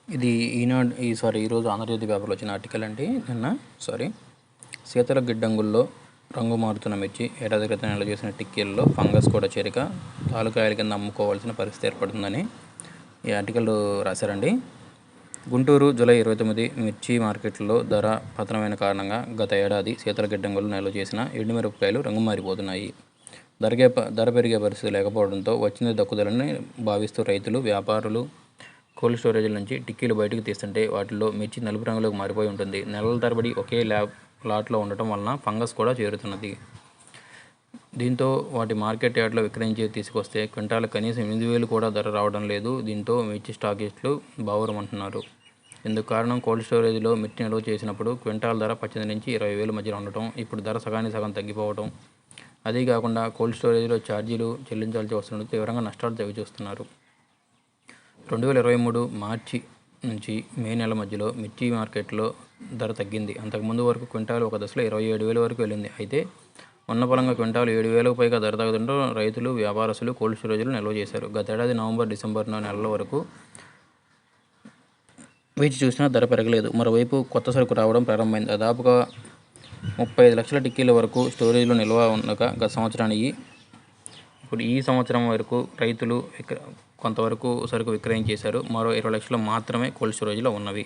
ఇది ఈరోజు ఆంధ్రజ్యోతి పేపర్లో వచ్చిన ఆర్టికల్ అండి. శీతల గిడ్డంగుల్లో రంగు మారుతున్న మిర్చి, ఏడాది క్రితం నిల్వ చేసిన టిక్కీల్లో ఫంగస్ కూడా చేరిక, తాలూకాయల కింద అమ్ముకోవాల్సిన పరిస్థితి ఏర్పడుతుందని ఈ ఆర్టికల్ రాశారండి. గుంటూరు జూలై 29 మిర్చి మార్కెట్లో ధర పతనమైన కారణంగా గత ఏడాది శీతల గిడ్డంగుల్లో నిల్వ చేసిన ఎండుమిరపకాయలు రంగు మారిపోతున్నాయి. ధర పెరిగే పరిస్థితి లేకపోవడంతో వచ్చింది దక్కుదలని భావిస్తూ రైతులు, వ్యాపారులు కోల్డ్ స్టోరేజ్ల నుంచి టిక్కీలు బయటకు తీస్తుంటే వాటిల్లో మిర్చి నలుపు రంగులోకి మారిపోయి ఉంటుంది. నెలల తరబడి ఒకే లాట్లో ఉండటం వలన ఫంగస్ కూడా చేరుతున్నది. దీంతో వాటి మార్కెట్ యార్డ్లో విక్రయించి తీసుకొస్తే క్వింటాల్ కనీసం 8,000 కూడా ధర రావడం లేదు. దీంతో మిర్చి స్టాకిస్టులు బావురమంటున్నారు. ఇందుకు కారణం కోల్డ్ స్టోరేజ్లో మిర్చి నిల్వ చేసినప్పుడు క్వింటాల్ ధర 18,000 నుంచి 20,000 మధ్యలో ఉండటం, ఇప్పుడు ధర సగానికి సగం తగ్గిపోవడం. అదీ కాకుండా కోల్డ్ స్టోరేజ్లో ఛార్జీలు చెల్లించాల్సి వస్తుండటం తీవ్రంగా నష్టాలు చవిచూస్తున్నారు. 2023 మార్చి నుంచి మే నెల మధ్యలో మిర్చి మార్కెట్లో ధర తగ్గింది. అంతకుముందు వరకు క్వింటాల్ ఒక దశలో 27,000 వరకు వెళ్ళింది. అయితే ఉన్నపళంగా క్వింటాల్ 7,000కు పైగా ధర తగ్గడంతో రైతులు, వ్యాపారస్తులు కోల్డ్ స్టోరేజ్లో నిల్వ చేశారు. గతేడాది నవంబర్, డిసెంబర్ నెలల వరకు వేచి చూసినా ధర పెరగలేదు. మరోవైపు కొత్త సరుకు రావడం ప్రారంభమైంది. దాదాపుగా 35 లక్షల టిక్కీల వరకు స్టోరేజ్లో నిల్వ ఉండగా గత సంవత్సరానికి ఇప్పుడు ఈ సంవత్సరం వరకు రైతులు కొంతవరకు సరుకు విక్రయించేశారు. మరో 20 లక్షలు మాత్రమే కోల్డ్ స్టోరేజ్లో ఉన్నవి.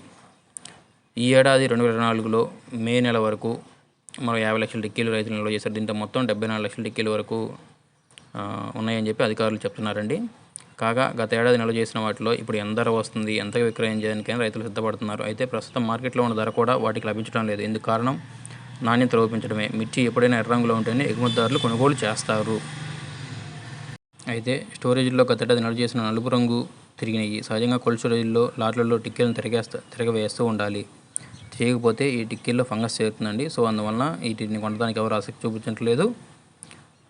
ఈ ఏడాది 2024లో మే నెల వరకు మరో 50 లక్షల టిక్కీలు రైతులు నిల్వ చేశారు. దీంతో మొత్తం 74 లక్షల టిక్కీల వరకు ఉన్నాయని చెప్పి అధికారులు చెప్తున్నారండి. కాగా గత ఏడాది నిల్వ చేసిన వాటిలో ఇప్పుడు ఎంత ధర వస్తుంది, ఎంతగా విక్రయించడానికైనా రైతులు సిద్ధపడుతున్నారు. అయితే ప్రస్తుతం మార్కెట్లో ఉన్న ధర కూడా వాటికి లభించడం లేదు. ఇందుకు కారణం నాణ్యత లోపించడమే. మిర్చి ఎప్పుడైనా ఎర్ర రంగులో ఉంటేనే ఎగుమతిదారులు కొనుగోలు చేస్తారు. అయితే స్టోరేజ్లో గతేడాది నిల్వ చేసిన నలుపు రంగు తిరిగినాయి. సహజంగా కోల్డ్ స్టోరేజ్లో లాట్లలో టిక్కీలను తిరగవేస్తూ ఉండాలి. చేయకపోతే ఈ టిక్కీల్లో ఫంగస్ చేరుతుందండి. సో అందువలన వీటిని కొనడానికి ఎవరు ఆసక్తి చూపించట్లేదు.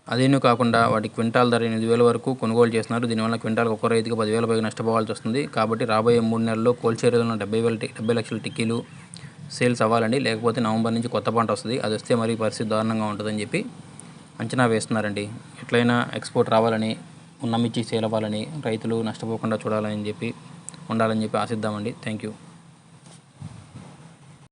అదేనూ కాకుండా వాటి క్వింటాల్ ధర 8,000 వరకు కొనుగోలు చేస్తున్నారు. దీనివల్ల క్వింటాల్కి ఒక్కో రైతుకి 10,000 పైగా నష్టపోవాల్సి వస్తుంది. కాబట్టి రాబోయే 3 నెలల్లో కోల్డ్ స్టోరేజ్లో 70 లక్షల టిక్కీలు సేల్స్ అవ్వాలండి. లేకపోతే నవంబర్ నుంచి కొత్త పంట వస్తుంది. అది వస్తే మరి పరిస్థితి దారుణంగా ఉంటుందని చెప్పి అంచనా వేస్తున్నారండి. ఎట్లయినా ఎక్స్పోర్ట్ రావాలని, ఉన్న మిర్చి సేల్ అవ్వాలని, రైతులు నష్టపోకుండా ఉండాలని చెప్పి ఆశిద్దామండి. Thank you.